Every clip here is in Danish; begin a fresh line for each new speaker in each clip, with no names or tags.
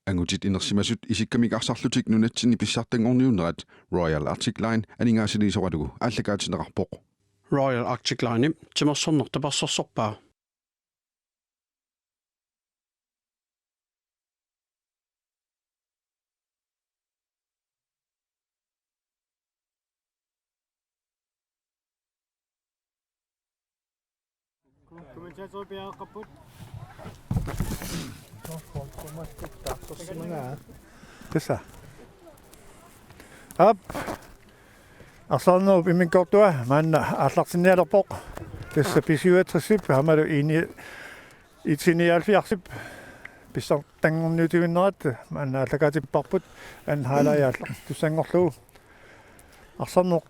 Angutit inersimasut isikkamikarsarlutik nunatsinni pissartangorniunerat Royal Arctic Line aningaasiliisoqalugu ааллакаатинеқарпоқ
Royal Arctic Line тимерсорнертапарсорсорпаа
Kommentator bliver kaputt.
Tässä. Up. Arsalno bimin kortua man allartinnialerpoq. Tässä pisiuatrissip hamalu ini itinialfiarsip pissartangorniutiginnerat man allakaatipparput an haalaajaallaq tussangorlugu. Arsalnoq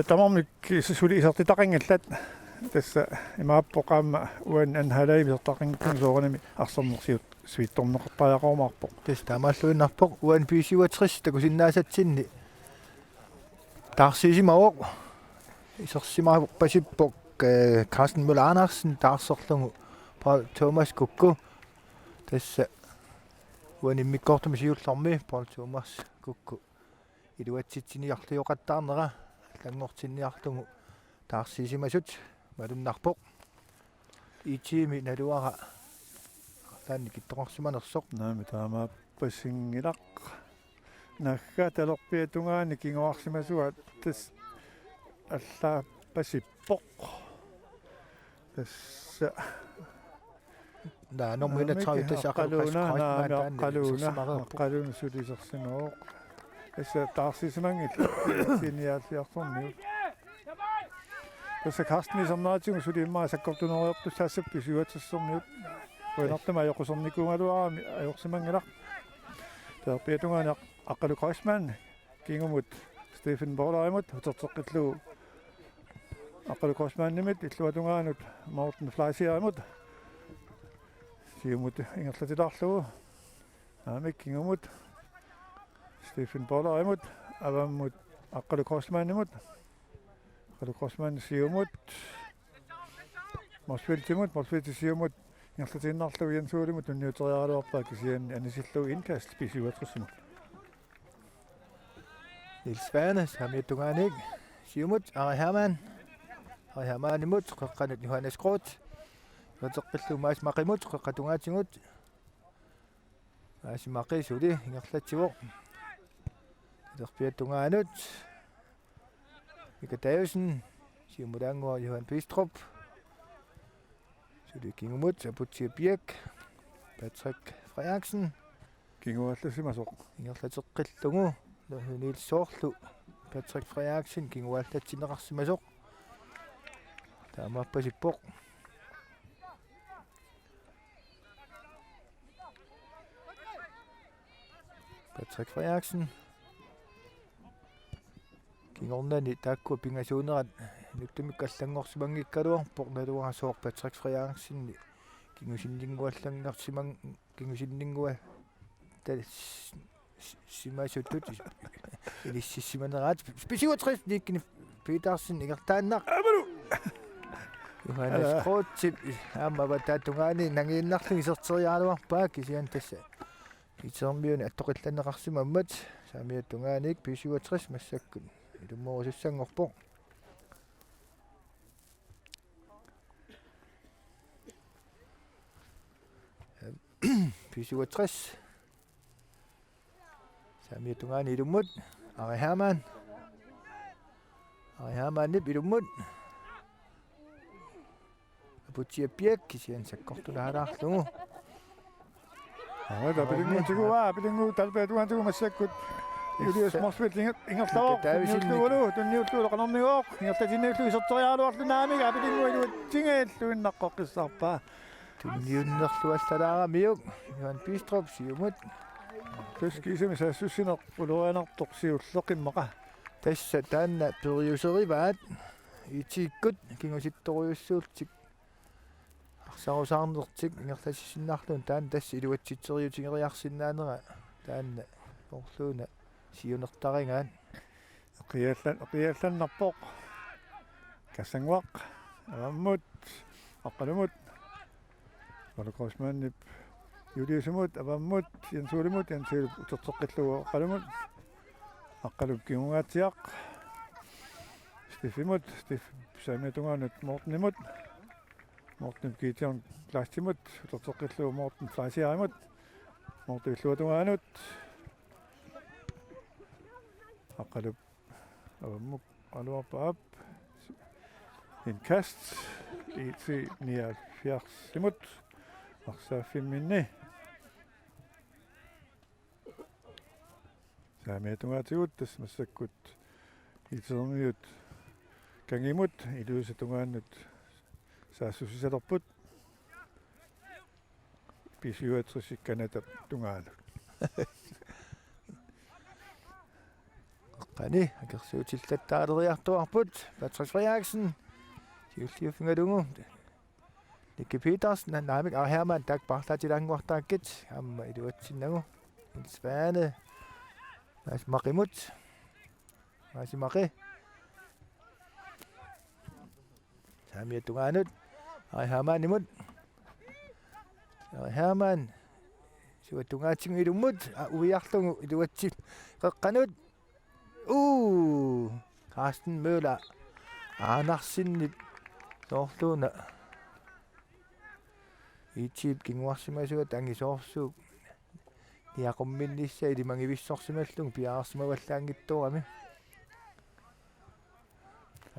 tamarmik suli isertitaqangallat tässä imaappoqaamma uan an haalaajisertaqangittum sooranami arsalnersiut suittorneqartaaqormaarpoq.
Tässä tamalluinnarpoq uan pisiuatris takusinnaasatsinni Tarsisimauq isersimaapasippoq Carsten Møller Andersen taarsorlugu Paul Thomas Kukku tässä uan immikkortumisiullarmi Paul Thomas Kukku iluatsitsiniarlioqattaarnera langortinniarlugu taarsisimasut malunnarpoq itiimi naluara taanni kittoqarsimanersoq
naami taamaappasingilaq naggatalorpiatungaani kingoarsimasuat tas allaappasippoq tassa
naanormuina
qaluuna sulisersinuoq tassa taarsisimangill siniaaliartorniu tassa Carsten suliimmaa sakkortunoriortu saassappi suuatassorniut uinartama ajoqusernikuungaluaraami ajorsimangilaq taarpiatungaani Aqalu Crossman kingumut Stephen Borlaimut huterteqqillugu Aqalu Crossman nimit illuatungaanut Morten Fleisiarimut siumut ingerlatilarlugu aamik kingumut Stephen Borlaimut avammut Aqalu Crossman nimut Aqalu Crossman siumut Morsviltimut siumut ingerlatinnarlugu jansuulimut unniuteriaaluarpaa kisian anisillugu inkast pisuatrissumut
Niels Werner samitunganik siumut Ari Hermann imut qeqqanut Johannes Groth yoteqqillu maas maqimut qeqqatungaatigut maas maqisuli ingerlatsivoq terpiatungaanut Mika Davidsen siumulanguar Johan Bistrup suli kingumut Aputsi Birk Patrick Frederiksen
kinguallasimasoq
ingerlateqqillugu Niels Sorlu Patrick Frederiksen kinguallatsineqarsimasoq taamaappasippoq Patrick Frederiksen kingornani taakkua pingasuunerat nuktumikkallanngorsimangikkaluarpoq naluarasooq Patrick Frederiksen kingusinninguallangarsimang kingusinningual simasutut ilississimaneraat spesiuatrif nikkini Petersen ingertaannaq Johannes Groth aamma taattungaani nangiinnarlu iserteriaaluarpaa kisian tassa itermiuni attoqillanneqarsimammat saamiattungaanik pisuatris massakkun ilummorusussangorpoq pisuatris saamiatungaani ilummut Ari Hermann nip ilummut Aputsi Birk kisian sakkortulaalaarlugu
Pilingu talpeetuantugu massakkut Julius Morsvit ingertlaoq tunniulluulu qanorniguoq ingertatinniullu iserteriaaluarlunaamiga pilingu tingeelluinnaqqoqqissarpaa
tunniunnerluallalaaramiuk Johan Bistrup siumut
Tuskisimi saassussineq uluanertoq siulleqimmaqa
tässä taanna periuserivaat itiikkut kingusittoriussuultik arsarusaarnertik ingertassinnarluun taan tässä iluatsitseriutingeriarsinnaanera taanna orluuna siunertaringaan
qiallannarpoq kassanguaq avammut aqqalumut Aqalu Crossman Juliusimut avammut yansuulimut yansiilup utertoqqillugu qalumut aqqalup kiungaatiaq Stiffimut Stiff samitungaanut Mortenimut Morten kiitiorn Klastimut utertoqqillugu Morten Flaisiarimut Morten illuatungaanut aqqalup avammuk aluarpaap inkast iitsi 79 arsaaffiminni saamiatungaatigut tas massakkut iitermiut kangimut iluusatungaannut saassusisatorput pisiuatrisikkanatap tungaanut
qani akersuutillattaaleriartuarput Patrick Frederiksen siulliuffingalungu Nicky Petersen naamik Herman tak parlatilanguartaakkit amma iluatsinnagu Svane Maqimut Maqi saamiatungaanut Hermanimut Herman suatungaatsingu ilummut uiarlungu iluatsi qeqqanut Carsten Møller aanarsinnit soorluuna iitsip kinguarsimasuat angisoorsuuk niaqumminnissa ilimangivissорсималлуг piaarsimavallaangittuarami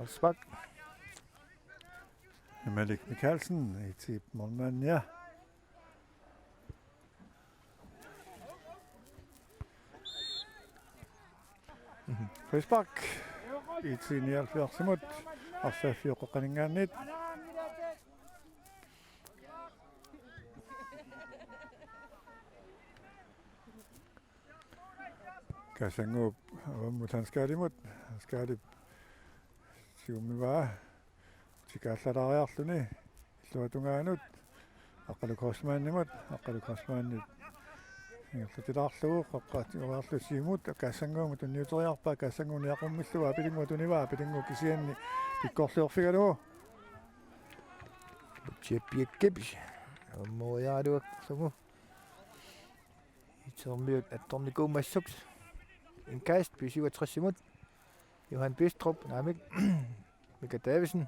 Osbak
Malik Mikkelsen iitsip Molmania Frisbak iitsi 79 arsaaffiuqqaningaannit Kasangup avammutanskaalimut skaalip siumivaa tikaallalariarluni illuatungaanut aqqalukosmaannimut aqqalukosmaannit ingерлutilaarlugu qaqqaatiuarlusiimut kassanguumut tunniuteriarpaa kassanguuni aqummilluga pilinguatunivaa pilingu kisianni pikkorluorfigalugu
Chippikkip ammoyaaluaksugu itermiut attornikuummassuks inkast pisiuatrissimut Johan Bistrup naamik Mika Davidsen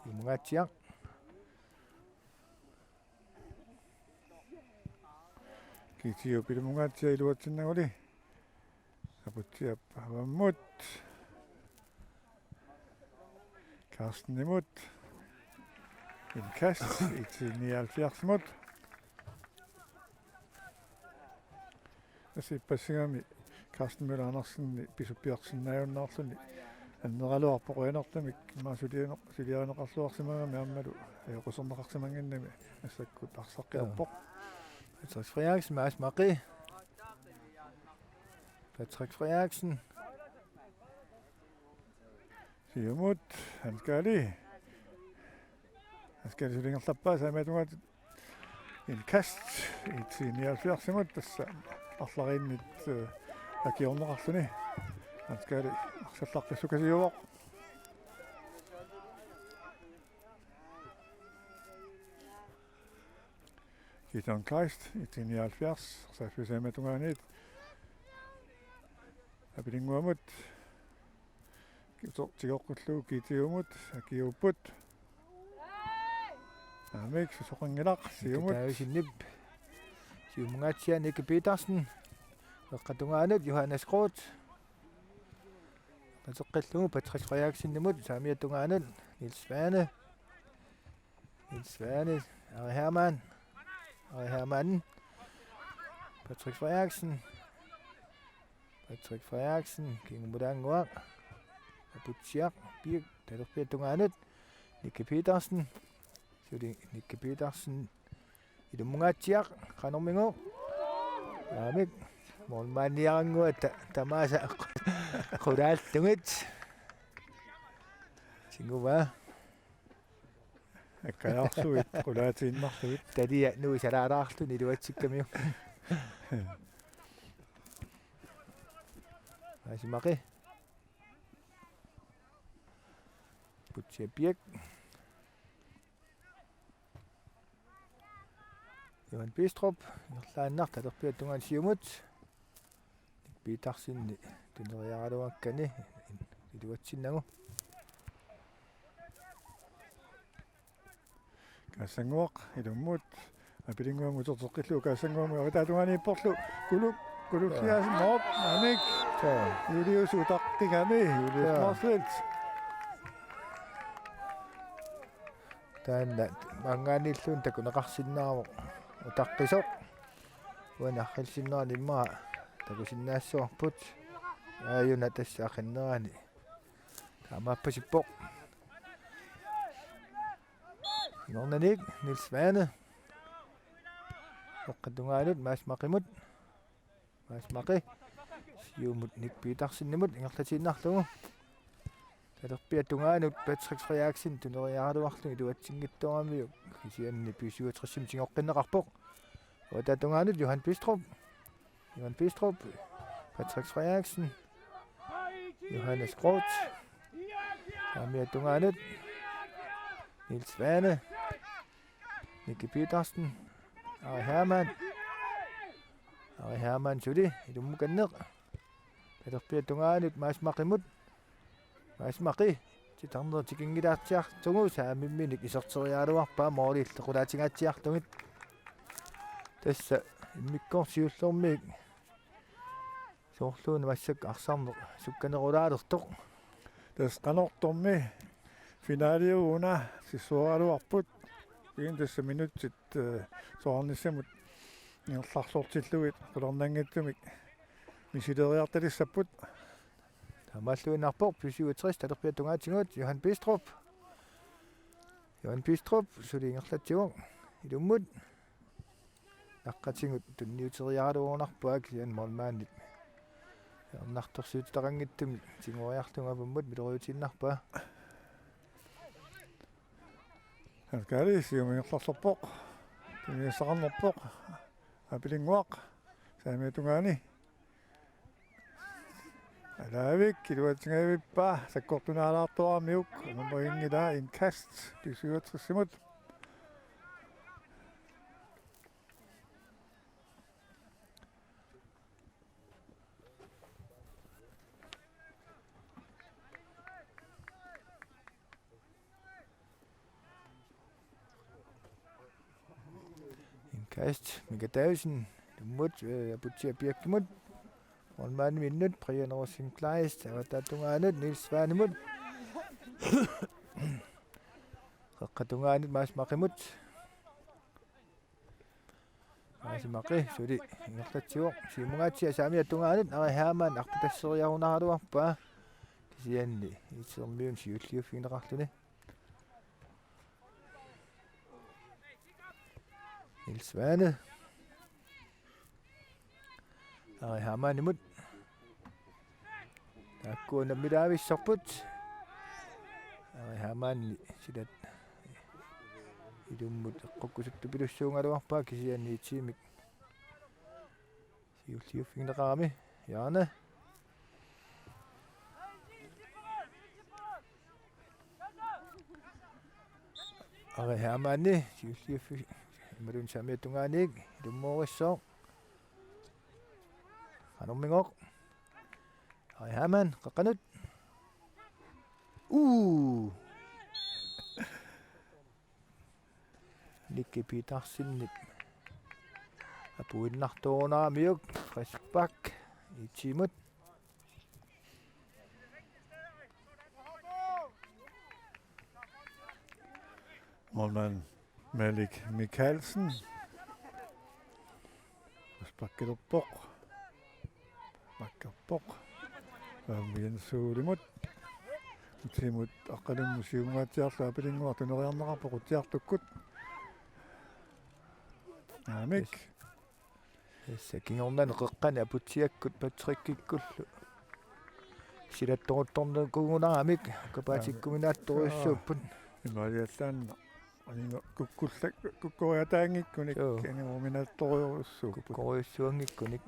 Mungatsiaq
kiitiu pilumungaatsia iluatsinnaguli aputsiap avammut Carstenimut inkast iitsi 79 Sippassigami Carsten Møller Andersen pisuppiarsinnaajunnaarluni аннералуарпоқуянартамик маасулианеқарлуарсимагами аммалу аёқусернеқарсимангиннами ассаккут арсаққиарпоқ
Patrick Frederiksen Mads Maqi Patrick Frederiksen
siumut hanskali сулингерлаппаа саамаатунгаат каст итсиниалфиарсимут тасса арларииннит акиорнеқарлуни анскали арсаллаққиссукасиуоқ Gideon Kleist итсиниалфиарс сааффисаамаатунгаанит апилингуамут китортигоққуллуу китиумут акиуппут амик сусоқангилақ сиумут
таусиннип сиумгаатсиа Nicky Petersen эққатунгаанут Johannes Groth патеққиллугу Patrick Frederiksen-nimut саамиаттунгаанут Nils Svane Ari Hermann Patrick Frederiksen kingmudanguaq aputsiaq piik talerpiattungaanut Nicky Petersen suli Nicky Petersen ilumungaatsiaq qanormingu aamik molmaanniarangua tamaasa qulaallungit singuva
аккаярсуит qulaatiinнарлугит
talia nui salaaraarluni iluatsikkamiu Mads Maqi Putsia Birk Johan Bistrup нерлааннар талерпиаттунгаан сиумут питарсинни тунериараалуаккани илуатсиннагу
кассангуақ илуммут апилингуангу тортоққиллу кассангуангу аватаатунганииппорлу кулуллиас моп аник юлиус утаққигами юлиус марсвелт
таанна мангааниллуун такунеқарсиннаавоқ утаққисоқ уанаррилсиннаани иммаа такусиннаассуарпут ааюна тассаақиннерани таамааппасиппоқ норнаник Нils Svane эққатунгаалут маасмақимут маасмақи сиумут никпиитарсиннимут ингерлатииннарлугу талерпиаттунгаанут Patrick Frederiksen тунериаалуарлуги туатсингитторамиу кисианни писуатрissим сингоққиннеқарпоқ отатунгаанут Johan Bistrup Patrick Frederiksen Johannes Groth амиаттунгаанут Nils Svane Nicky Petersen Ari Hermann Sudi ilummukanneq талерпиаттунгаанут маасмақимут маасмақи титарнер тикингилаартиартугу саамимминик исертериалуарпаа моориллеқулаатингаатсиартугит тасса иммиккорсиуллэрмик соорлуун массак арсарнеқ сукканерулаалертоқ
тас канорторми финалиуна сисуаралуарпут ин тасса минутсит соорниссамут нерларсуортиллугит qulornanngittumik мисилериарталиссаппут
тамааллуинарпор писиуатрис талерпиаттунгаатингуут Johan Bistrup сулингерлатсигу илуммут наққатингут тунниутериаалуунарпаак сиан молмаанит ернарторсуутитарангиттуми тингориарлунгапуммут милериутиннарпаа
алкалисиумингерларлерпоқ тунниассақарнерпоқ апилингуақ саамиатунгаани алаавик килуатсингавиппаа саккортунаалаарторамиук номерингила инкаст тисуатриссимут
инкаст мигатауsen думмут апутсиапиаккимут Olmaani minnut Brian Kleist аватаатунгаанут Nils Svanemut qaqatungaanut maasmaqimut маасмақи сули ингерлатсиуоқ сиимунгаатсиа саамиаттунгаанут Ari Hermann арпутассериарунааруарпаа кисианни итсермиун сиуллиуффигнеқарлуни Nils Svane Ari Hermann таккуна милаависсарпут Ari Hermann силат илуммут эққуккусутту пилуссуунгалуарпаа кисианни итсиимик сиуллиуффигнеқарами яана Ari Hermann сиуллиуффи ималун самиаттунгааник илуммоориссоо ануммингоқ Ari Hermann qaqanut Nicky Petersen apuinnartuunaamiuk Resbak itsimut
målmand Malik Mikkelsen Spakkeloppoq Makkerpoq Viensuulimut utsimut aqqalummusiungaatiarlu apilingua tuneriarnaqarpoq utiartukkut Amik
сакингорнан qeqqani aputsiakkut patrikkikkullu силатторутторнекугунарамик капаатиккуминаатториуссууппут
ималиаллаанна анинга куккуллак куккориатаангиккуник анимуминаатториуруссууппут
кориуссуангиккуник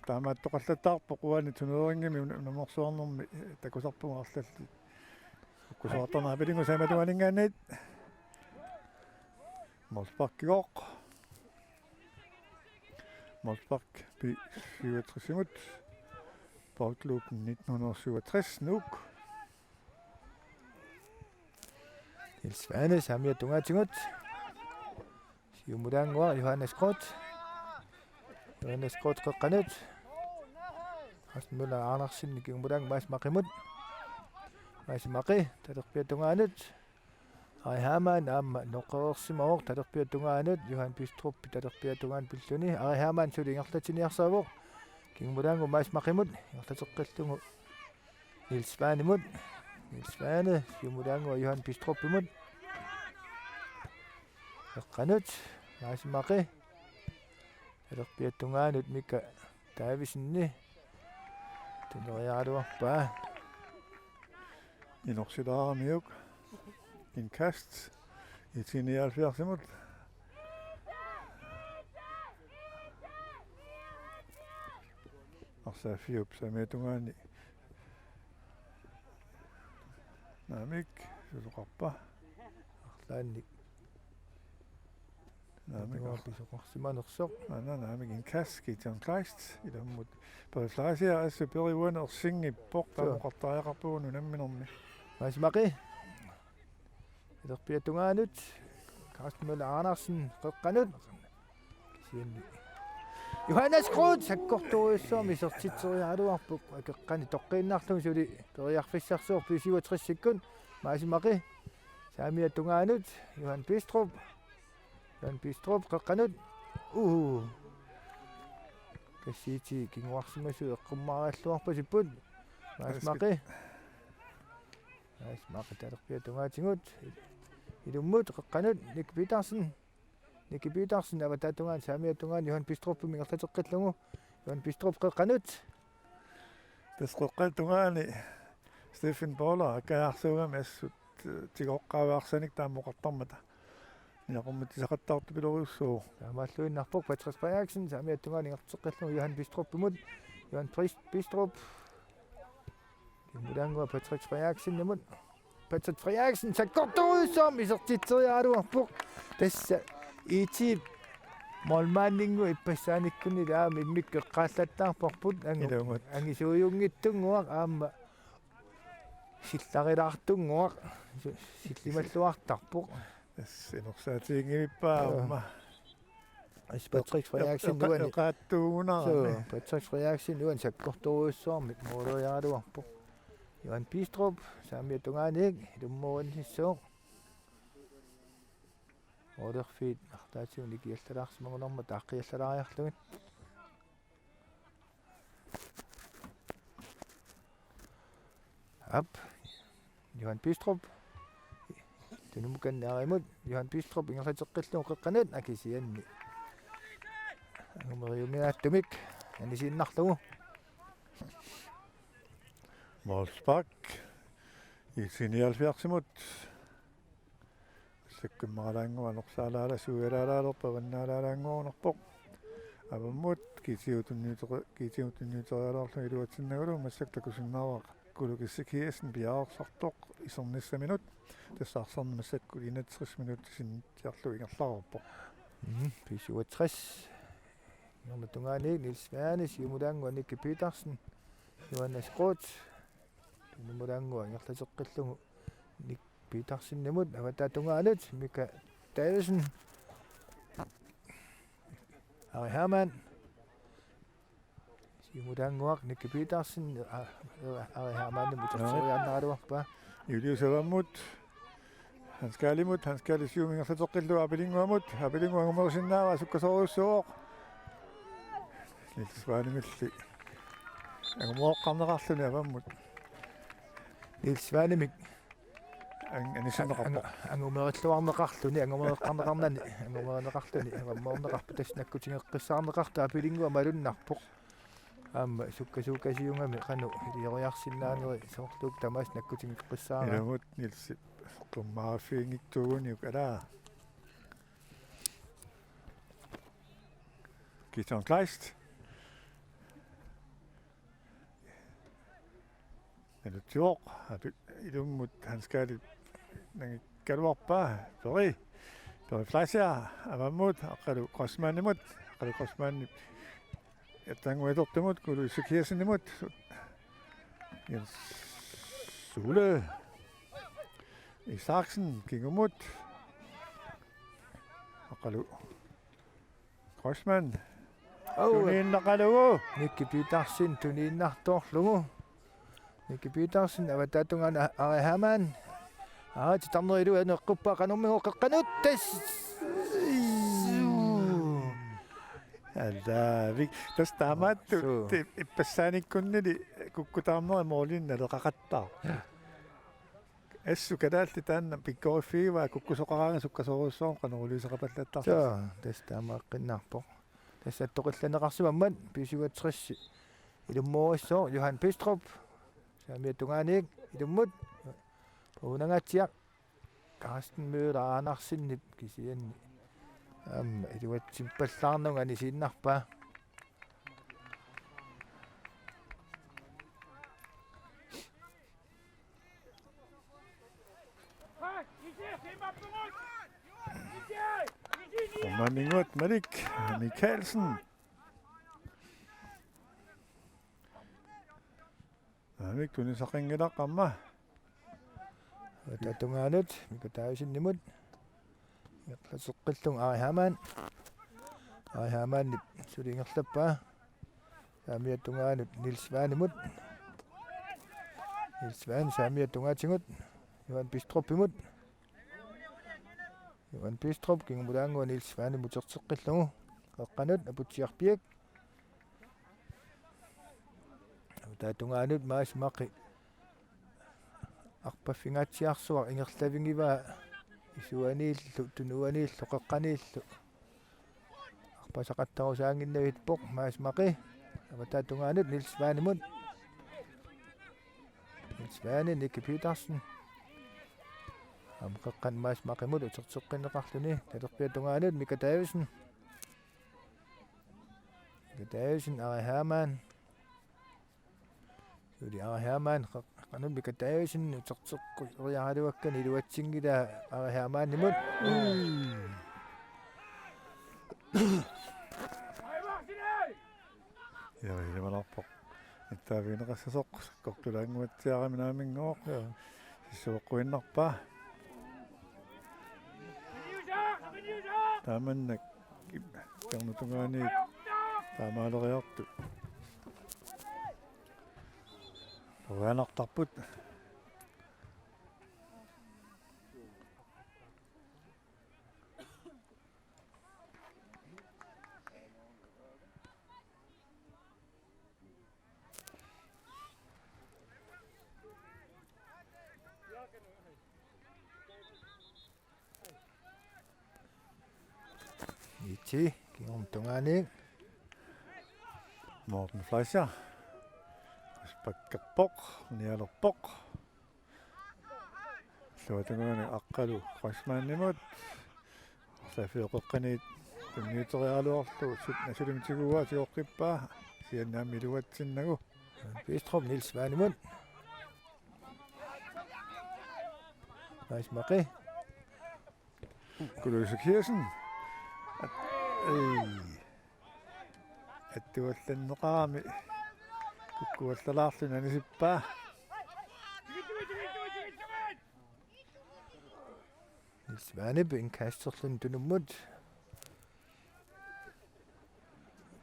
таамааттоқаллатаарпо қуани тунерингими наморсуарнэрми такусарпугаарлалли куккусуарторна апилингу саматуанингаанит Molspark Molspark B67 Boldklubben 1967 Nuuk.
Niels Svane, Samia Tungatingut. Siumudangwa, Johannes Groth. Johannes Groth Qanut. Carsten Møller Andersen, Nikiumudang, Mais Makimut. Mais Maki, Taderpia Tunganut. Ari Hermann, Noqorsimawok, Taderpia Tunganut. Johan Bistrup, Taderpia Tungan Piltuni. Ari Hermann, Sudingarlatiniarsavok. Kiumudang, Mais Makimut. Yartateqqiltungu. Niels Svane mut. Niels Svane, Siumudang og Johan Bistrup imod. Qanut, Mais Maki. Taderpia Tunganut, Mika Davisen ni. Tunoriaruarpaa.
Inorsilaaramiuk inkast i 79 Arsafiup sametungani namik susuqarpa
Arlaannik.
namik
Pisuqorsimanersoq.
namik inkast kiitan kleist ilammut Parislasia assu periuana ersinngippoq tamuqartariaqarpuunu namminermi
Mais Maki. Taderpia Tunganut. Carsten Møller Andersen, Qanut. Kisianni. Johannes Groth, sakkortuuissuarmi sertitseriaaluarpuq akeqqani toqqiinnarlung suli periarfissarsuor 67 sekund. Mais Maki. Samia Tunganut, Johan Bistrup. Johan Bistrup Qanut. Kassiiti kinguarsimasu eqqummaarialluarpa sipput. Mais Maki. Mais Maki Taderpia Tungatingut. Ilummut Qanut Nick Petersen avatatungan Samia Tungan Johan Bistrup mingertateqqillungu. Johan Bistrup Qanut.
tasqoqqatungani Stephen Bowler akaarsuugam assut tigoqqaavaarsanik taammoqartarmata niaqummat isaqattaartu piloriussuu
Samaalluinnarpuq Patrick Frederiksen Samia Tungan ingerteqqillungu Johan Bistrup imut. Johan Bistrup. Kimudangua Patrick Frederiksen imut. Patrick Frederiksen sakkortuuissuarmi sertitseriaaluarpuq. Tassa iiti molmaanningu ippassaanikkunni taami immikkeqqaallattaarporput
Ilungut.
angisuuyungittunguaq aamma sillarilaartunguaq sillimalluartarpuq.
inorsaatiingivippaa umma
Patrick Frederiksen nuani
eqaattuugunarami
Patrick Frederiksen nuan sakkortuuissuarmi muulujaraaluarpuq. Johan Bistrup Samia Tunganik ilummuuannissuuq. Orderfiit artaatiuni kiallalaarsimagunorma taaqqiallalaariarlugit. Johan Bistrup. Tunumukannarimut Johan Bistrup ingerlateqqillungu Qanut akisianni. Angumeriumiaattumik anisiinnarlugu.
Molspark i 79 sakkummaralaangua norsaalaala suugalaalaalerpa vannaalaalaanguunerpoq avammut kiitiutunniuterialorlu iluatsinnagulu massaktakusinnaavaq kulukissakiessen piaarsartoq isernissa minut тассаарсарни массакку 31 минут синтиарлу ингерлаарпоқ
67 Nummer Tunganik Niels Svane Siumudangua Nicky Petersen Johannes Groth Numudangua ingerlateqqillungu Nick Petersen nimut avatatungaanut Mika Davisen Ari Hermann Siumudangua Nicky Petersen Ari Hermann mutartoriannaaruarpa
Julius avammut Han skal imod, han skal i syvminger, så tog det abelingu amut, abelingu angumersinnaava sukkasoruussuoq. Niels Svane milli. Angumoqqarneqarluni avammut.
Niels Svane mik
Anisinneqarpoq.
Angumerilluarneqarluni angumereqqarneqarnani angumerineqarluni avammoorneqarpu tasnakkutingeqqissaarneqarta abelingu amalunnarpoq. Amma sukkasuukasiungami qanu ilioriarsinnaaneri soorluuk tamas nakkutingeqqissaara.
Ilamut Niels kummaaffiingittuuniuk alaa. Gitton Kleist. Elutjuoq ilummut han skal nangi kaluarpaa peri Flasia avamut aqalu qasmanimut aqalu qasmanni tanguetortumut kulu sikhiasinimut Jens Sule Isaksen kingumut aqalu qasman tuniinnaqalugu
Nikki Petersen tuniinnartoorlugu Nikki Petersen avatatungana Ari Hermann titarnerilu aneqquppa qanormigo qaqqanut tas
Allavik tastaamattu
Suu.
ippassaanikunni kukkutaarneri moolinnale qaqattaa Assu kadaalti taanna pikkoriffiiva kukkusoqaraanga sukkasoruussoon qanoruluiseqapallattar
tas taamaaqqinnaarpoq tas attoqillanеқарсимаммат писуатсерисси илуммориссоо Johan Pistrup saamiattungaaniik ilummut Unangatsiaq Carsten Møller aanarsinnip kisianni iluatsimpallarnungani siinnarpa
Manningut Malik Mikkelsen Malik tunisaqingilaqqamma
Tatungaanut mikataavisinnimut iqlaseqqillung Ari Hermann sulingerlappaa saamiattungaanut Nils Svanimut Nils Svan saamiattungaatigut Johan Pistrupimut Johan Pistrup kingumulaangua Nils Svanimut serteqqillugu qaqqanut aputsiarpiak tatungaanut Maas Maqi арпаффингатсиарсуар ингерлавингива исуанииллу тунуанииллу қеққанииллу арпасақаттарусаангиннавит поқ Maas Maqi аватаатунгаанут Nils Svanimut Nils Svane Nikki Petersen қеққан Maas Maqimut утертеққиннеқарлуни талерпиатунгаанут Mika Davison Ari Hermann Suli Ari Hermann qanun Mika Davison uterteqquriaraluakkan iluatsiнгила Ari Hermann nimut
Ilimalaarpoq ittaaviineqassasoq kortulaanguatsiaraminaamingooq sissuoqquinnarpaa taamannak ternutungaani taamaaleriartu uanartarput
iti kingumtungaani
Morten Fleischer spakkerpoq nialerpoq suatungaani aqqalu qasmaannimut safioqeqqaniit tunniuterialuarlu sut nasulumtiguua siorqippaa siannaam iluatsinnagu
Pistrup Nils Svanimut Maas Maqi
Kuløse Kirsen attuallanneqarami kukkuallalaarlun anisippaa
Nils Svanip inkaasterlun tunummut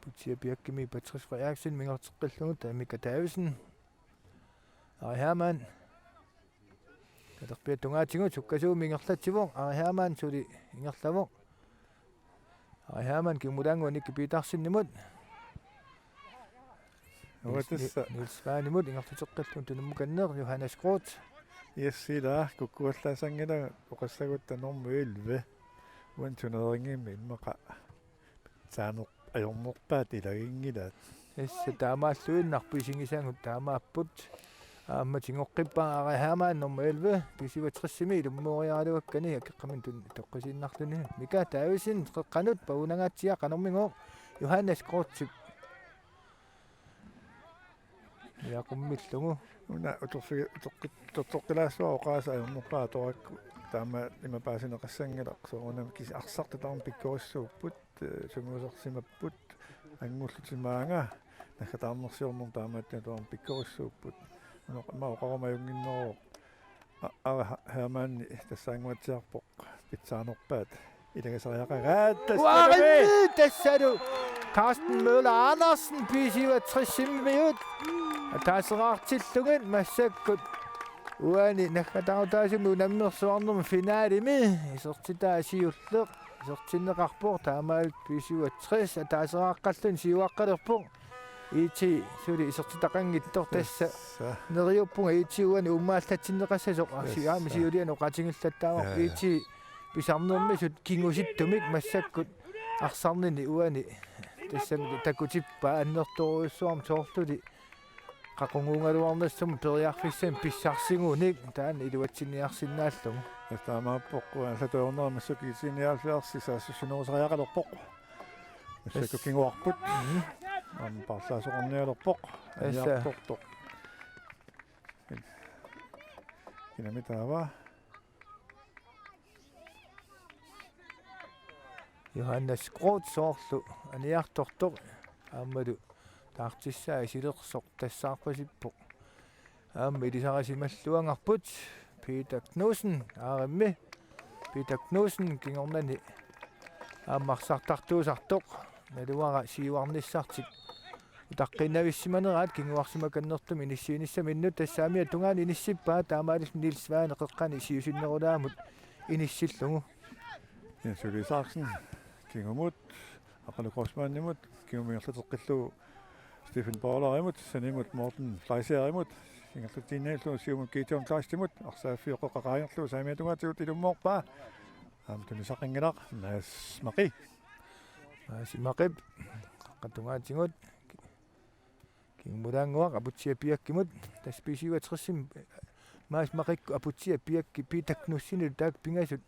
putiapiakkimi Patrice Frederiksen mingerteqqillugut Mika Davison Ari Hermann talerpiattungaatigut sukkasuumi ingerlatsivoq Ari Hermann suli ingerlavoq Ari Hermann kingumulaangua Nikki Petersen-nimut
uatassa
Nils Svanimut ingerlateqqillun tunummukanneer Johannes Groth
iassiilaa kukkuallaasangila oqassagutta normu 11 uantuneringimi immaqa saaneq ajornerpaat ilagingilaat
issa taamaalluinnarpu isingisaangut taamaapput aamma tingoqqippaa Ari Hermann nummer 11 pisivatrissimi ilummooriaraluakkani akkeqqamin tun toqqisinnarluni Mika Davison qeqqanut paunangaatsia qanormingoq Johannes Groth Iaqummillagu
una utorqilaassua oqaasa ajornoqaa torakku taama imapaasinеқассангилақ соорунам кис арсартатарм пиккорissууппут сумуусерсимаппут ангуллутимаанга нахатаарнерсиорнер таамаатна туарм пиккорissууппут ма оқарамаюнгиннероо ава Hermanni тассаангуатсиарпоқ питсаанерпаат илагасариақагаат
тассалу Carsten Møller Andersen писива 60 минут таасераартиллуган массаккут уани нахатаутаасиму наммерсуарнерма финаалими исертитаа сиуллеқ исертиннеқарпоо таамаалут писива 60 таасерааққаллун сиуаққалерпоо ити сули исертитақангиттор тасса нериуппунга ити уани уммааллатсиннеқассасоқ арсиаами сиулиано қатингиллаттаавақ ити писарнермисут кингуситтумик массаккут арсарнини уани тассами такутиппа аннерторуйссуарм тоорлули qaqunguungaluarnassum periarfissam pissarsingunik taana iluatsiniarsinnaallung
таамааппоққу аллатуорнера массукиисиниарфиарси саассусунерусариақалерпоқ массакукингуарпут парлаасоқарниалерпоқ аниартортоқ кинамитаава
Johannes Groth sooрлу аниарторtoq ааммалу таартиссаа силеқсоқ тассаарпасиппоқ аамма илисарасималлуангарпут Peter Knudsen ааримми Peter Knudsen кингорнани ааммарсартартуусартоқ налуара сиуарниссартик утаққиннависсиманераат кингуарсимаканнертум иниссииниссами иннут тассаамиа тунгаани иниссиппаа таамаалис Nils Svane қеққани сиусиннерулаамут иниссиллугу
сулисаарсин кингумут ақалу космааннимут кингумиерлутеққиллуу Stephen Baller-имут санимут Morten Fleischer-имут ингерлутииннааллуу сиумут Gideon Kleist-имут арсааффиоққақариарлуу саамиатугаатигут илуммоорпаа аамтунисақингилақ маас мақи
мақип қаттунгаатингут кингмулаангуақ апутсиапиаккимут тасписиуатерсим маас мақикку апутсиапиакки Peter Knudsen таак пингасут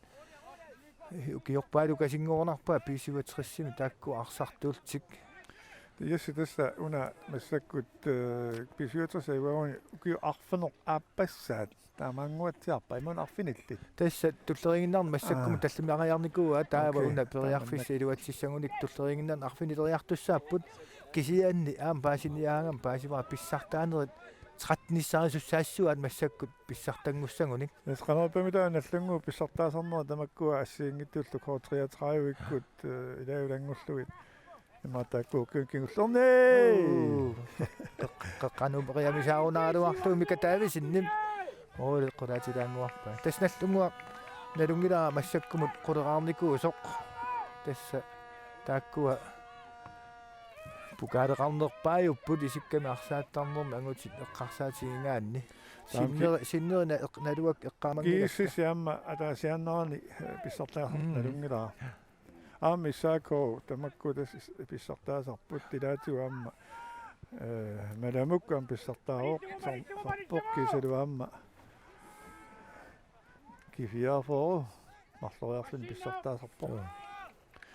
укиорпаалукасингуорнарпаа писиуатерсими таакку арсартуултик
Yes, tässä una massakut pisiuutersaivauni ukiu arfaneq aappassaat taamaanguatsiarpa imun arfinilli
тасса туллеригиннарни массаккума таллимиариарникуа таава уна периарфисса илуатсиссагуник туллеригиннарни арфинилериартуссааппут кисианни аам паасиниаангам паасиваа писсартаанерит тратниссарисуссаассуаат массаккут писсартангуссагуник
насқанерпамита наллангуу писсартаасарнера тамаккуа ассиингиттууллу коотриатраавиккут илаулангуллугит иматакку кингуллорне қаққанумериамисаарунааруарлуу микатаависинним ооле қулаатилаангуарпа тасналлунгуа налунгилаа массаккумут қулераарникуусоқ тасса тааккуа пукаалеқарнерпааюппут исикками арсааттарнерми ангутит эққарсаатигингаанни синнерина налуак эққаамангилакка кииссисиамма атаасианнерани писсартаа налунгилаа аамисаако тамаккутас писсартаасарпут тилаатуаамма маламуккам писсартааоқ сарпоқкисалуаамма кифиафоо марлориарлун писсартаасарпоқ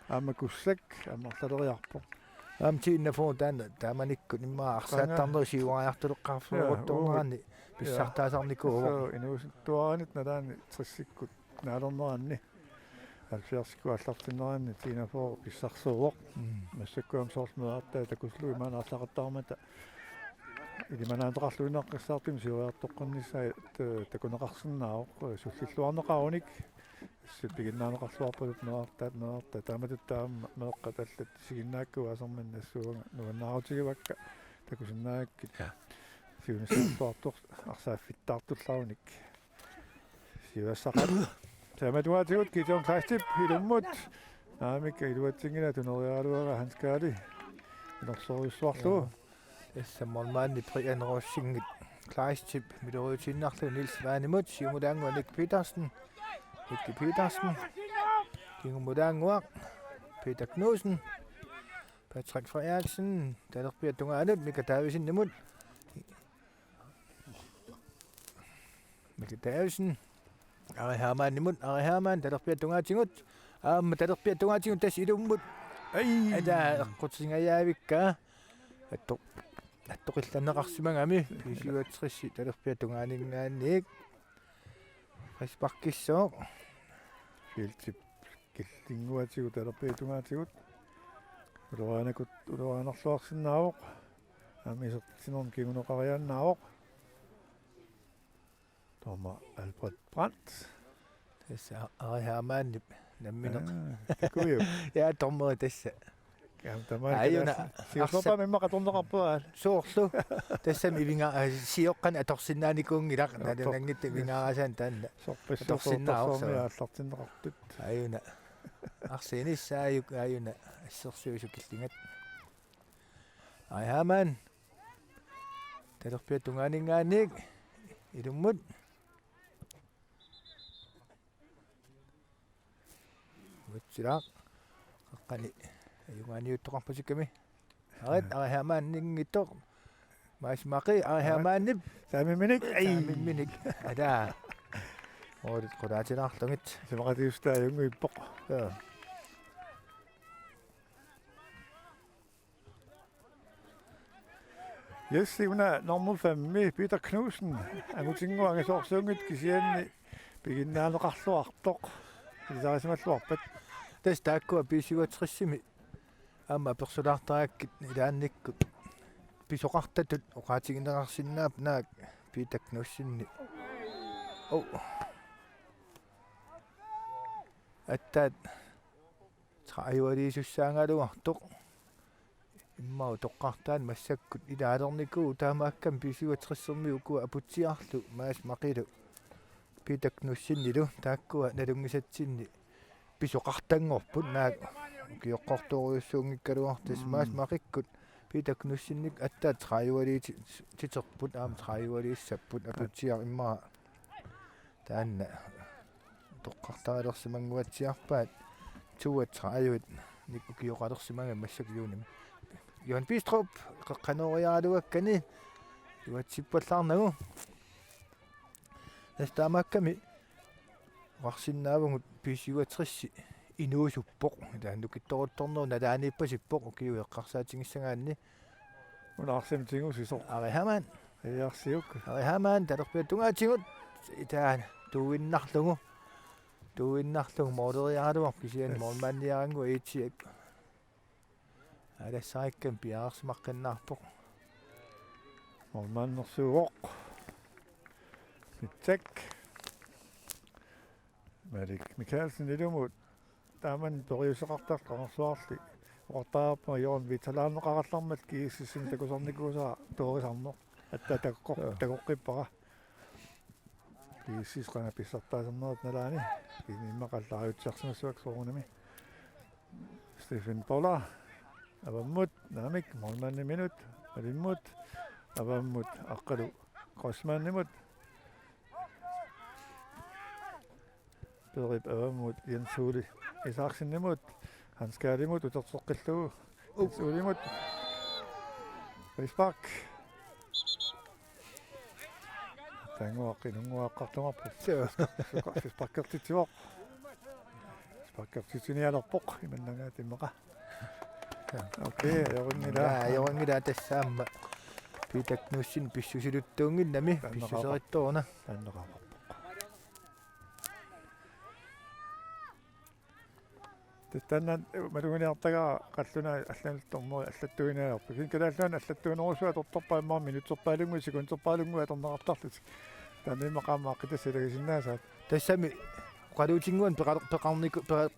аама куссак аммарлалериарпоқ
амтииннафоо тааманикку ниммаа арсааттарнери сиуариартулеққарфуурутторнерани писсартаасарникуу
инуусуттуаранит налаани триссиккут наалернеранни алфиарсикку аллартиннеранни тинафоо писсарсууоқ массаккуам соорлмеартаа такуслуи манаарлақаттаармата илиманаанеқарлуинеққиссаартим сиуаартоққарнissaа такунеқарсиннаавоқ суллиллуарнеқаруник сиппигиннаанеқарлуарпалут неартаа тааматуттаама меэққаталлат сигиннаакку асерман нассуунга нуаннаарутигивакка такусиннааккит сиунissаарпаартор арсааффиттаартулларуник сиуассақат тааматугаатигут Gideon Kleist илуммут аамикка илуатсингила тунериаалуара ханскаали илорсоруйссуарлуу
эссаммалмаанни прианеруссингит Kleist милеруутиннарлу Nils Svane сиумулаангуа Nick Petersen кингумулаангуақ Peter Knudsen Patrick Frederiksen талерпиаттунгаанут микатаависиннамут микатаависин Ari Hermann талерпиаттунгаатингут аама талерпиаттунгаатингут тас илуммут ада эққутсингаяавикка атто аттоқилланеқарсимагами писиуатсрисси талерпиатунгаанингааник фаспаркиссоо
филтип киллингуатигу талерпиатунгаатигут улуаанерлуарсинаавоқ амисертинерн кигунеқарианнаавоқ тома Albert Brandt
тасса ариаамааннип намминеқ
такуйу
я томмо тасса
камтамаа
аюна
сиусопа меммақаторнеқарпуаа
соорлу тассам ивинга сиоққан аторсинааникуунгилақ наланангитта вингараасаан таанна
аторсиннаавоқ
аюна арсиниссааюк аюна ассерсуусу киллингат аяман талерпиатунгаанингааник илуммут вутсилаа қаққани аюнгааниуттоқарпасикками арит аяман нингиттоқ маасмақи аямааннип
самиминик
миник ада орит қудаатилаарлугит
симақатиустаа юнгуиппоқ Jessi normal fammi Peter Knudsen agutinnguangasoorsuungit kisianni piginnaaneqarluartoq isaasimаллуарпат
тас тааккуа писигуатсриссими аама персулаартааккит илаанниккут писоқартатут оqaатигинерарсиннаап наак Peter Knudsenни о аттаат траиуалиисуссаангалуартоқ иммау тоққартаан массаккут илаалерникуу таамааккам писигуатсриссерми укуа апутсиарлу маас мақилу Peter Knudsenнилу тааккуа налунгисатсинни писоқартангорпут наак киоққорторуйуссуунгиккалуартас маас мақиккут Peter Knudsenник аттаат траиуалиити титерпут аама траиуалииссаппут апутсиар иммаа таанна тоққартаалерсимангуатсиарпаат туат траиуит никку киоқалерсимага массакиуним Johan Bistrup qanoriaaluakkani yuatsippallaarnagu настаамаакками варсиннаавгут писигуатсрисси инуусуппоқ тааннукитторутторнеру налаанииппасиппоқ укиуеққарсаатингиссагаанни
унаарсимтингусисо
ариhamан
иарсиук
ариhamан талерпиатунгаатигут итаан туиннарлугу моодериаалуар кисиан моормаанниарангу иитсиак алассаиккам пиаарсимаққиннаарпоқ
моормааннерсууоқ митсак Марик Микаэлсен илумут тааман периусеқартар қанерсуарли оqartaarpa Johan Vitalaanneqarallarmat kiississin takusarnikuusaa tuurisarneq атта такоққиппара kiissis qana pissartaaserneret nalaani imмақаллариутсиарсимассуак соорунами Stephen Poller аваммут намик молманни минут алиммут аваммут аққалу Grossmanнимут перип аваммут Jens-Ole Isaksenнимут Hans Gerlimut утерсоққиллугу Jens-Olemut Risbak тангуаққинунгуаққартумарпус Risbakкертитсуоқ Risbakкертитсуниалерпоқ иманнангаат иммеқа окей
аёрингила тассаама Peter Knudsen писсусилуттуунгиннами писсусеритторна
таннеқарпоқ тэттаннан малугуниартагаа қаллуна алланалтормо аллаттуинаалерпу кинкалааллуна аллаттуинерусуа торторпаа иммаа минутсерпаалунгуи секундсерпаалунгуи аторнеқартарлут тааннимақаамааққита
тассами qalutiinguan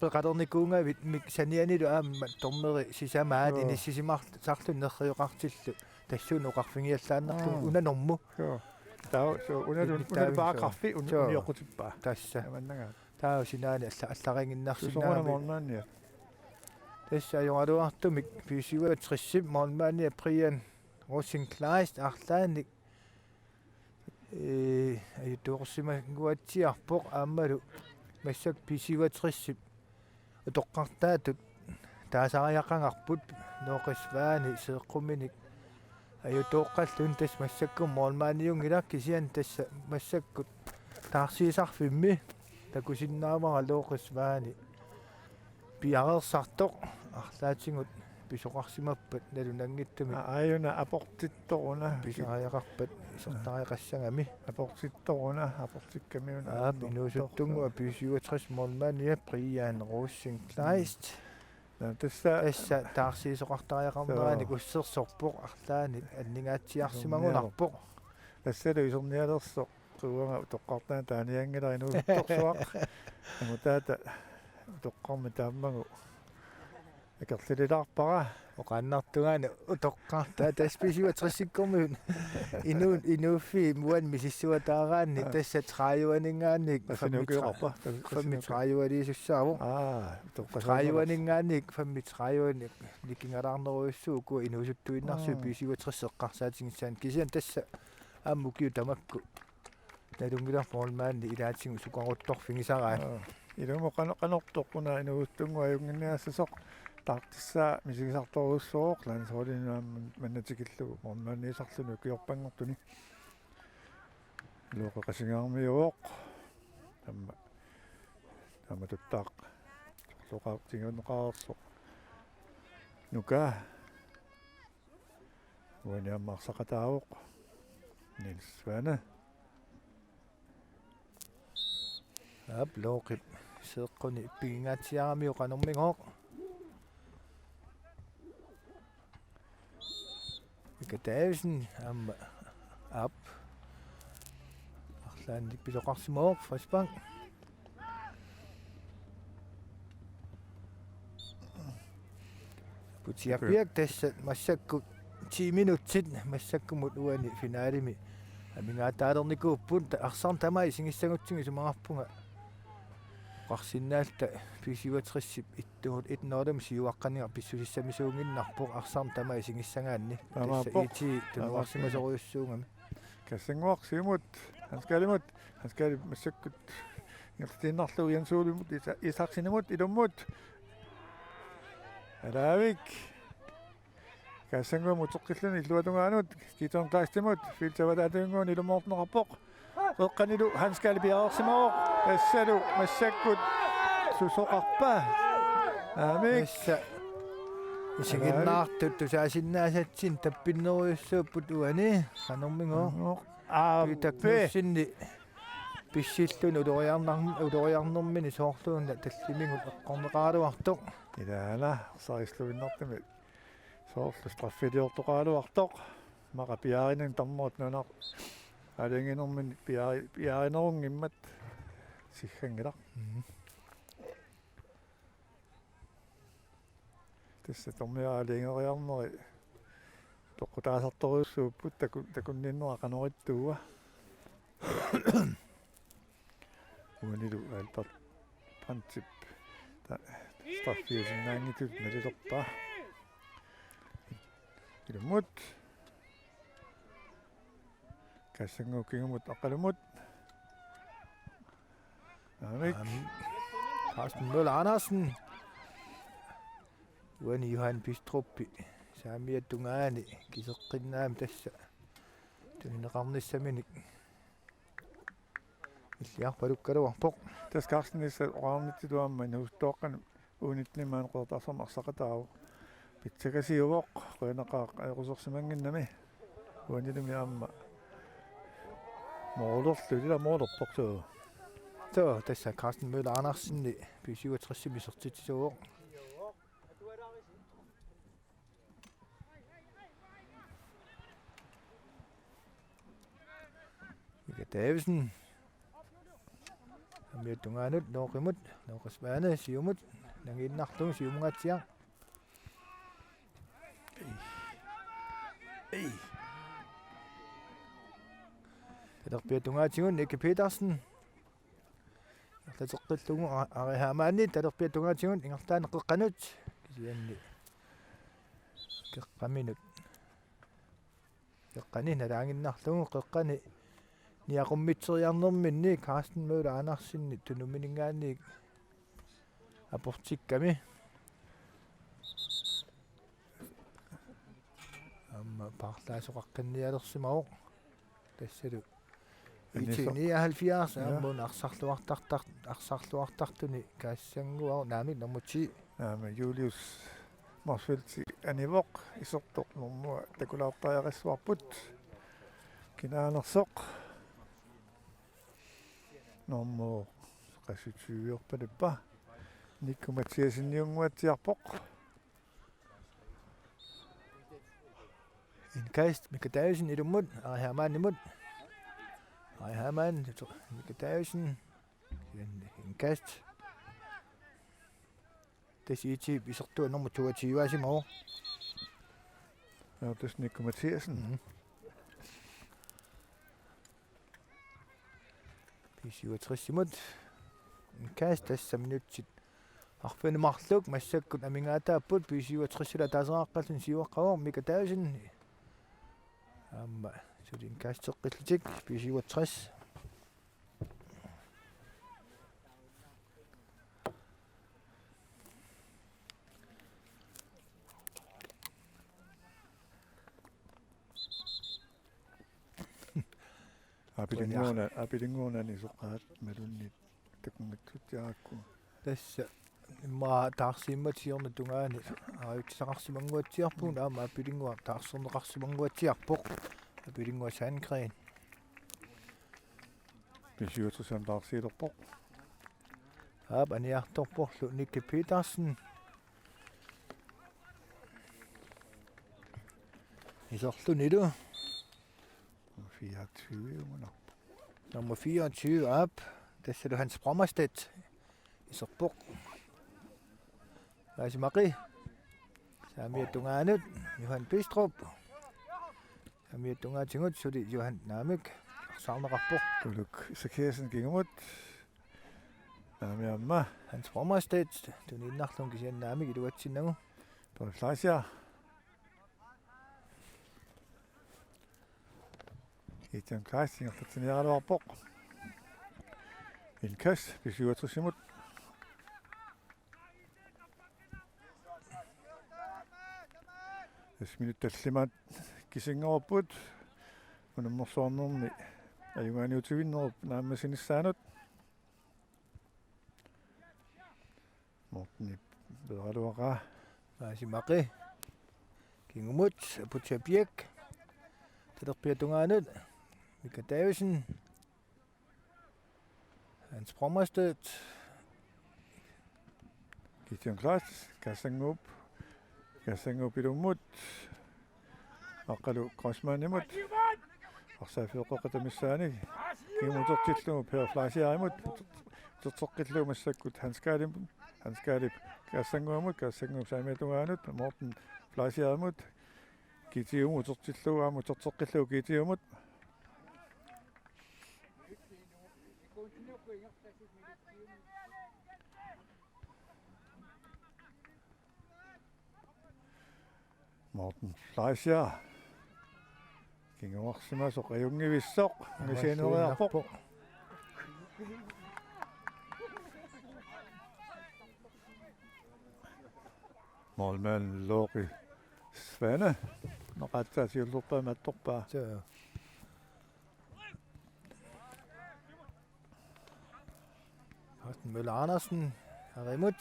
peqalernikkuungaavit mik sanianilu aamma tormeri sisamaat inissisimart saarlun nerriuqartillu tassuun oqarfingiallaannartu unanormu
таа со унабаақарфи униоқутиппаа
тасса
аманнага
таа синаани алларингиннарсинаами
морнаанниа
тасса юалуартумик писигуат триссим морнаанниа приан росин клайст арлааник аюторсимагуатсиарпоқ ааммалу массак писигуатриссип утоққартаатут таасариаққангарпут ноқисваани сеэққуминик аютооққаллун тас массаккум моолмааниунгилак кисиан тасса массаккут таарсиисарфимми такусиннаамара лоқисваани пиарерсартоқ арлаатингут писоқарсимаппат налунангиттами
аюна апортитторуна
писариақарпат исертариқассангами
апортитторуна апортиккамиуна
минусуттунгуа писиуатрис молманиа приаан руссин клайст
тасса
асса таарсиисоқартариақарнерани уссерсорпоқ арлаани аннингаатсиарсимагунарпоқ
тассалу исерниалерсо қуунга тоққартаа тааниангиларинуутторсуақ амутаата тоққарми тааммагу акерлилилаарпара
оқаннартугаани утоққартаа тасписиуатриссиккормиун инууффи муан мисиссуатаараанни тасса трааюанингаанник
фаммитраапа
фаммитрааюалиисуссааву трааюанингаанник фаммитрааюани никингалаарнеруйуссууку инуусуттуиннарсуу писиуатриссеққарсаатингиссаан кисиан тасса ааммукиу тамакку налунгиларпорлмаанни илаатсигу сукарутторфигисараат
илумо канортоққуна инуустунгу аюнгинниассасоқ таартиссаа мисигисарторуссооқ лаан соолинуам маннатикиллугу мормаанниисарлуну киорпангортуни луоқақасингаармиуоқ тамма туттаақ соқартингунеқарсо нука уаниаммарсақатаавоқ нилсвана
аблоқип сеққуни иппигингаатсиарамиу қанормигоқ икатаависн амма ап арлаанник писоқарсимаоқ фаспанг путиапиак тасса массакку 10 минутсит массаккумут уани финалими амингаатаалерникууппут арсарн тамай сингиссагутсиги сумарпунга qarsinnaалта писиуатриссип иттугут итнеолам сиуаққаниар писсусиссамисуунгиннарпоқ арсарн тамай сингиссагаанни тасса ити тунуарсимасоруйуссуунгами
кассангуарсимут ханскали массаккут нертиннарлу янсуулимут исарсинамут илуммут алаавик кассангуамут соққиллуни иллуатунгаанут китон клаастимут филтавалаатунгуун илумоортнеқарпоқ эққанилу ханскали пиарсимаоқ тассалу массаккут сусоқарпа аамик
исигиннаартут тусаасиннаасатсин таппиннеруйуссууппут уани канормингоо питакнуссинни писсиллуну улориарнэрмини соорлуунна таллимигут эққорнеқаалуартоқ
илаала сарислуиннартами соорлу страффилиортоқаалуартоқ мақа пиаринан тармуут нунақ алингинэрмин пиаринерун иммат сиххангила тасса тормиаалингериарнери тоққутаасарторуссууппут такунниннуа канориттууа уанилу алпат принцип та стаффиусиннаангитут налилерпаа илмут кассангуккигумут ақалумут амик
Carsten Møller Andersen уани Johan Bistruppi saamiattungaani kiseqqinnaam tassa tunneqarnissamini иллиарпалуккалуарпоқ
тас карснис оорнитситуамма нуустооққан уунитнимаан қортарсам арсақатааву питсакасиувоқ қойнақаа айқусерсимангиннами уанилуми аама моолерлулила моолерпортуу
тоо тасса Carsten Møller Andersenни писиуатрissimi сертитсууоқ Mika Davidsen амиаттунгаанут ноқимут ноқисмаана сиумут нангиннарлуг сиумгаатсиа талерпиаттунгаатигун Nikke Petersen ерлатеққиллугу арихаамаанни талерпиаттунгаатигун ингертаанеққанут кисианни кеққаминут кеққани налаангиннарлугу қеққани ниақуммитсериарнэрминни Carsten Møller Andersenni тунуминингаанни апортикками амма парлаасоқаққинниалерсимаоқ тассалу итини 70 аммун арсарлуартартуни каассангуа наами номути
аама Julius Marsfelti anivoq isortoq normua takulaartariaqassuarput kinaanersoq normu qassutiuiorpaluppa nikkumatiasinniunguatsiarpoq
Indkast Mikadavisen ilummut Arihamanimut Arihaman Mikadavisen indkast Desiti isortu nummer 22 Asimov
aatus nikkumatiasen
P67 imut indkast tassa minutsit arfanimarluk massakkut amingaataapput P67 taaseraqqallun siuaqqaor Mikadavisen amma suli indkasteqqillutik P67
apilinguunani soqaat malunnit takungatsutiarakku
tassa imma taarsiimmat siorna tungaani aayutsaqarsimanguatsiarpuun aama apilingua taarsorneqarsimanguatsiarpoq apilingua Sandgren
pisiutusam taarsiilerpoq
aap aniartorporlu Nicky Petersen isorlunilu
24 unger
nummer 24 aap tassalu Hans Brommerstedt isorpoq Asimaqi Samia tungaanut Johan Bistrup Samia tungaatingut suli Johan Naamik saarneqarpoq
kuluk Sakkersen kingamut naamiamma
Hans Brommerstedt tuniinnarlun kisiannaamik iluatsinnagu
Flaisia Etian Kleising tatsiniaraluarpoq Indkast pisiuatrissimut minut tallimat kisingerupput unummersuarnermi ajungaaniutivinnerup naammasinissaaanut mortni bederaluaqa
Asimaqi kingumut Putsapiak talerpiatungaanut Mikadavisen Hans Brommerstedt
Etian Kleis Kassangup ilummut aqalu Grossmanimut арсаафиоққатамиссаани кимутертиллугу Per Flaisiarimut тертерқиллугу массаккут Hanskaalip каассангуамут саамиатунгаанут Morten Flaisiarimut китиуму тертиллугааму тертерқиллугу китиумут Morten Fleischer кингуарсимасоқ аюнгивиссоқ нисианериарпоқ Målmand Lori Svane noqattaasiullerpaa mattorpaa
Carsten Møller Andersen arimut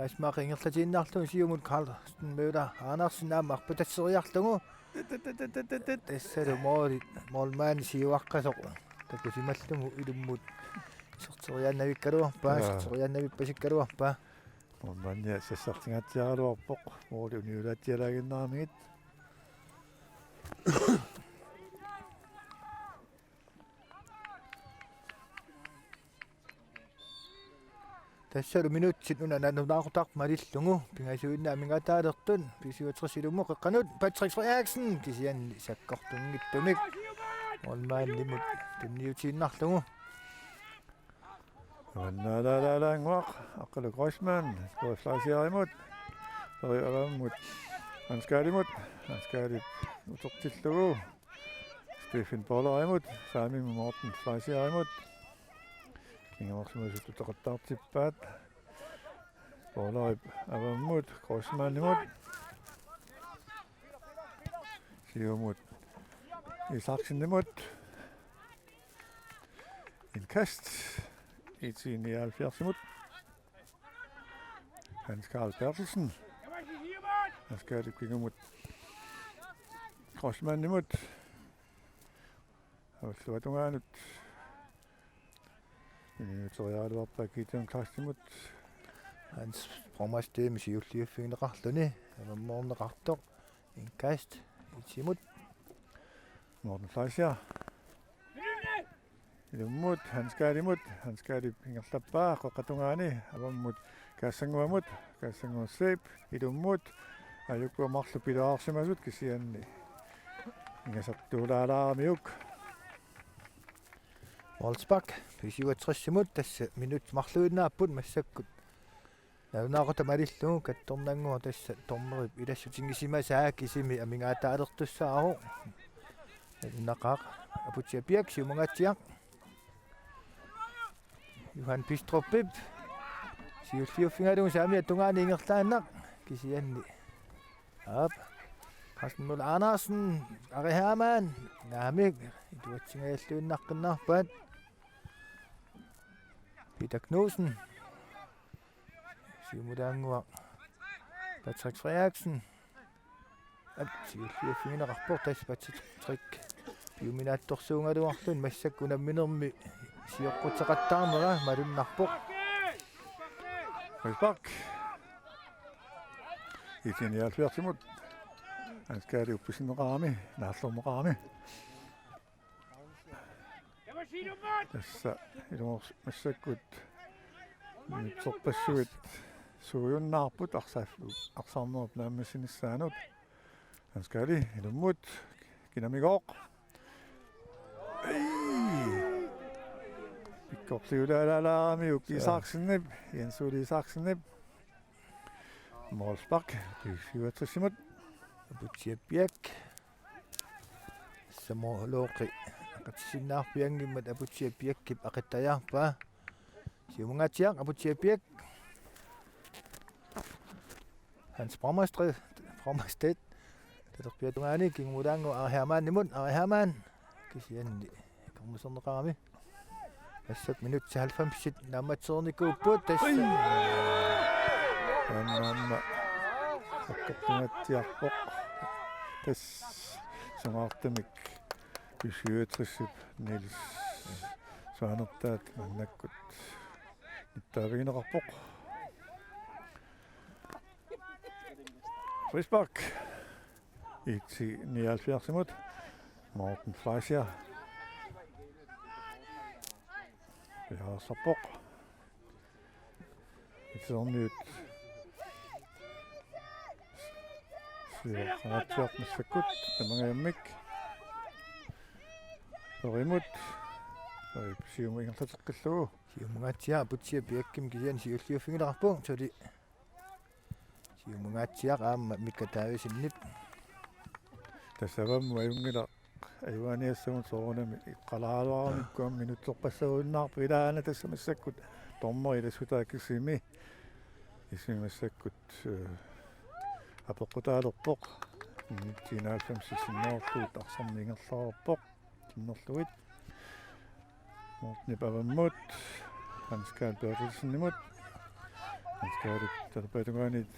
Asmaq ingerlatiinnaarlu siumut Carsten Møller Andersen aammarputatseriarlugu tassalu moolmaani siuaqqasoq takusimallugu ilummut sorteriannavikkaluarpaa sorteriannavippasikkaluarpaa
Målmand sassartingaatiaraluarpoq mooli uniulaatialaaginnaarmigit
tassalu minutsit nunananunaaqutaq malillugu pingasuinna amingataaleertun 57 ilummu qeqqanut Patrick Frederiksen kisianni sakkortungittumik olmaanlimut tunniutiinnarlugu
Vannaalaalaanguaq aqalu Grossman Flaisiarimut periavammut Hanskaalip utertillugu Stefan Bollerimut saamimmu Morten Flaisiarimut кингуарсимасут тутеқаттаартиппаат Болlerip аваммут Grossmanimut сиумут Isaksenimut Indkast 179 Hans Carl Bertelsen Han skal det kigge mod Crossman imod. Og så var det nogle andet. Jeg tror, jeg var på at give den klasse imod.
Hans bromastemme siulli fingerarluni. Han morgen rattor. En kast. Imod.
Morten Fleischer. Imod, han skal imod. Han skal det hænger slappa, kokatungani. Han mod Kassango imod. Kassango sep. Imod. Ayukko makslu pida arsimasut kisian. Inga sattuulaa miuk.
Wolfsbak. 57 imod. Tässä minut marluunaapput massakkut. Naunaqata marillu kattornangu tässä tornerip ilassutigisima saakisimi amingaataalertussaaru. Naqaq aputiapiak siumangatsiaq. Johan Pistrupip. Siulliuffingalungu saami attungaani ingerlaannaq kisianni. Ap. Carsten Møller Andersen, Ari Hermann, Namik, ituatsingajalluinnaqqinnaarpaat. Peter Knudsen. Siumudaangua Patrick Frederiksen. Siulliuffinginaqarpor tass Patrick piuminaattorsuungaluarlun massakkunamminermi siorqutseqattaarnera malunnarpoq.
Frisbak. Itin 79 imod. Han skal det op på sin ramme. Naslumramme. Tässä ilmois massakkut. Nyt soppassuit. Suujun naaput arsarnerp naammassinnissaanut. Han skal det ilmut. Kinamigooq. Pikkorliulaalaarami ukki Saksennip. Jensuli Saksennip. Målspark. 67 imod.
Aputiapiak. Samoloqi. Aqatsinnaarpiangimmat aputiapiakkip aqittajaarpa. Siumungaatiaq aputiapiak. Hans Brommerstedt. Taterpiatungaani kingmudaangu Ari Hermann imod. Ari Hermann. Kisianni. Karmuserneqarami. Assak minut 90 namatsernikkuupput tassa.
Anna. Akkattungatsiarpoq. Tass sumaartamik 67 Niels Svanertaat mannakkut nittaavigineqarpoq. Frisbak. Itsi 79 imod. Morten Fleischer. Piharsarpoq. Itserniut. Siorqaatiaq massakkut tamangayamik. Sorimut. Siumu ingerlateqqillugu.
Siumungaatiaq aputiapiakkim kisian siulliuffingileqarpu tuli. Siumungaatiaq aamma mikkataavisinniп.
Tassavammu ayungila ayuaniassagun soorunami iqqalaaluaramikkuam minutsorpassaguinnaarpu ilaana tassa massakkut tormeri ilasutaakissimi ismi massakkut apeqqutaalerpoq 1990 sinnoortuut arsarniingerlaarpoq tinnerluit Morten Pavammut Hans-Karl Bertelsen-nimut Hans-Karl Terpeutungaanit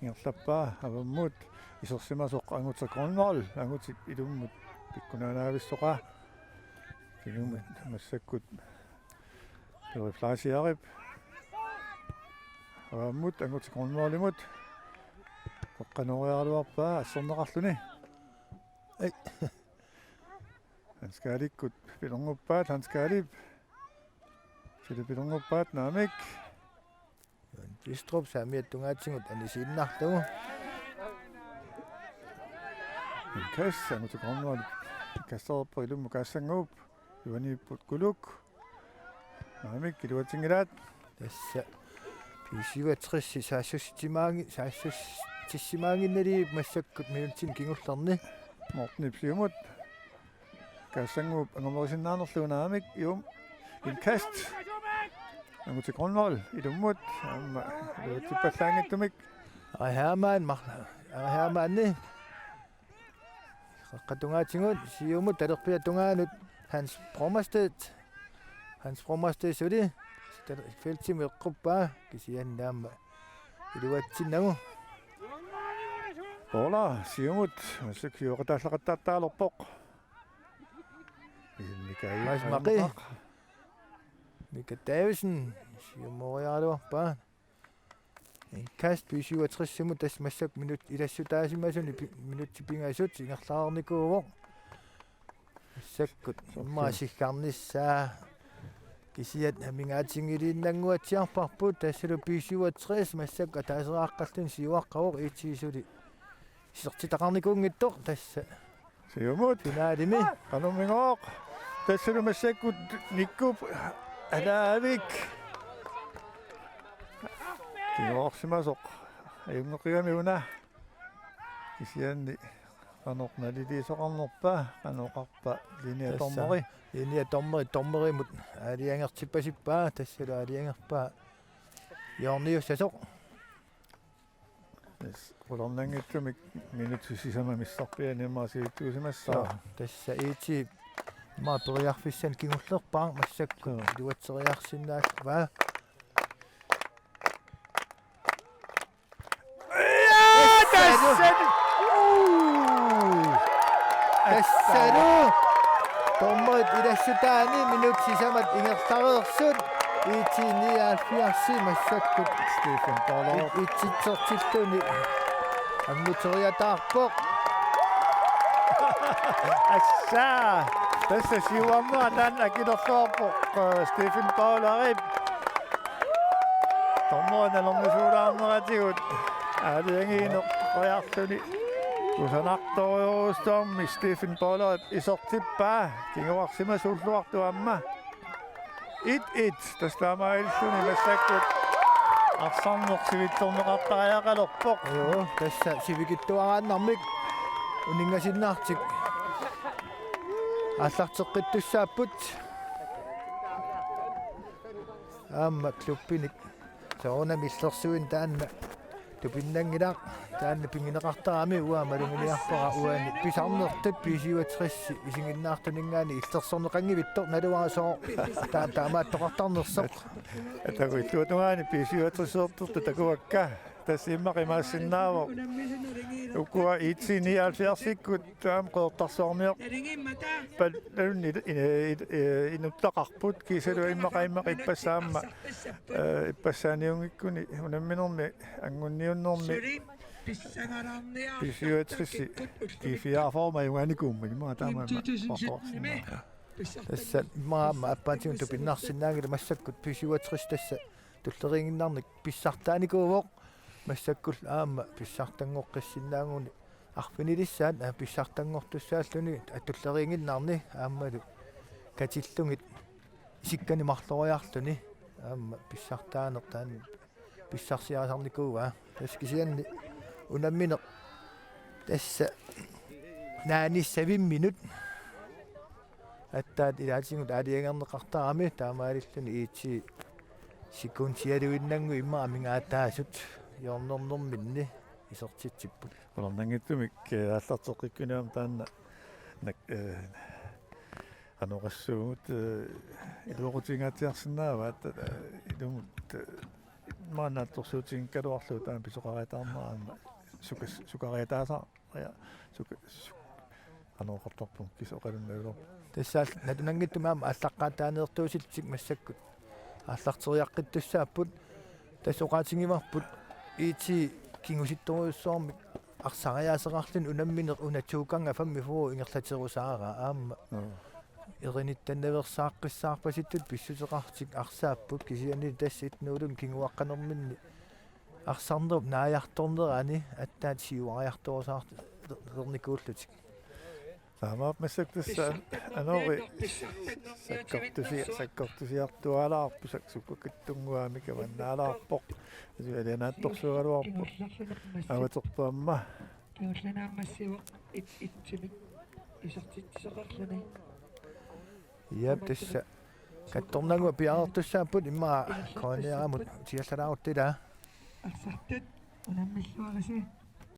ingerlappaa avammut isorsimasoq angutsakornol angutsit ilummut pikkunaanaavissoqa kilumut massakkut Peri Fleischerip avammut angutsakornolimut qoqqanorialuarpaa asserneqarluni ai Hanskalikkut pilunguppaat Hanskalip pilunguppaat naamik
Pistrup saamiattungaatsingut anisiinnarlugu.
Kas angutsakornol kasserpo ilummu kaassanguup yuaniipput kuluk naamik kiluatsingilaat
Tässä 57 saassutissimaanginnali massakkut minutin kingullarni.
Morten Ipsiumut kaassanguup angermerisinnaarnerlugu naamik ium inkast angutsakornol ilummut amma luutippallаангитtumik
Ari Hermanni. Qaqqatungaatsingut siumut talerpiatungaanut Hans Brommerstedt suli feltim eqquppaa kisiannaamma iluatsinnagu
Ola, siumut, se kiuqataallaqattaataalorpoq.
Mais maqi. Mika Davison siumorialuarpaa. Kast by 67 simut tas massak minut ilassutaasimasuni minuttipingaasut ingerlaarnikuuvoq. Sakkut maasигgarnissaa кисиат амингаатингилииннангуатсиарпарпут тассалу писсуатсрис массакка таасерааққарлун сиуаққавоқ итсиисули сертитақарникуунгиттоқ тасса
Siumut,
финаалими
qanummingoq. Tassulu massakkut nikkup alaavik. Kiorsimasoq. Ayungeqiami una. Kisianni qanornaliliisoqarnerpa qanoqarpa linia tormeri
tormerimut аалиангертиппасиппаа тассалу аалиангерпаа йорниуссасоқ
Qulornanngittumik minutusisama missarpianimaasiittuusimassaa.
тасса ити ма периарфиссан кигуллерпаа массакку луатсериарсиннаал ва тассалу томмот илассутаани минутсисамат ингерлареерсут ити 79 массакку
Stephen Pollard.
итситсертиллуни аммутериатаарпоқ
Assa! Tässä siuammaa tänne kidossaapoq Stephen Pollard. Tommoinen on suurammeratigut. Aaliangiino qojartuni. Kusanartoriuustormi Stephen Pollard isortippaa kinguarsima sulluartuamma. It tastaamailsuni massakkut арсарнерсивитторнеқартариақалерпоқ.
joo тасса сивигиттуарааннармик унингасиннаартик аллартеққиттуссааппут аама клуббиник соона миллерсуин таанна тупиннангилаа таанна пингинеқартарами уаамалунгилиарпара уаани писарнертат писиуатрисси исигиннаартунингаани иллерсорнеқангивиттор налуарасоо таамааттоқартарнерсоқ
Atakuittuutugaani pisiuatrisuorturtu takuakka tassimmaqimaassinnaaво ukua iitsini alfiarsikkut taam qoortarsoormior pallunni inuttaqarput kisalu immaqaimmaq ippassaamma ipassaaniungikkuni unamminermi angunniunnermi pisiuatrissi kifiaarforma juanikuummi maa taama qortorsinna
тасса маама аппаатигун тупиннарсинаагила массаккут писуатрис тасса туллерингиннарник писсартааникуувоқ массаккул аама писсартангоққиссинаагуни арфинилиссаат писсартангортуссааллуни атуллерингиннарни аамалу катиллугит исиккани марлориарлуни аама писсартаанер таани писсарсиарасарникуува таскисианни унамминеқ тасса наани 7 минут аттаат илаатингут аалиангернеқартарами таамаалиллуни иити секундиалуиннангу имма амингаатаасут йорнернэрминни исертитсиппут
Qulornanngittumik аллартеққиккунаам таанна нак анорassuut илуорутингаатиарсинаава илумут мааннаатторсуутингкалуарлуу таам писоқариатаарнаама сукариатааса анооқартарпун кисоқалуннаулор
тассаал натунангиттумаама аллаққаатаанеэртуусилтик массаккут аллартериаққиттуссааппут тассоқаатингиварпут иити кингуситторуйуссуарми арсариаасеқарлун унамминеқ унатууканга фамми фуу ингерлатерусаара аама эринитtanнаверсааққиссаарпаситтут писсутеқартик арсааппут кисиани тассит нуулун кингуаққанерминни арсарнеруп нааярторнерани аттаат сиуариарторусаарт лерникууллутик
Saamaap massaktussa anori sakkortusiartualаарpusak sukkakittunguaami kavannaalaarpoq asualianaattorsualuarpoq avaterpaamma
kiullanaammassiuq itsimik isartittiseqarluni
Yep, tassa kattornangua piaartussaaput imma kooniaramut tiallalaaruttila
арсартут унаммиллуараси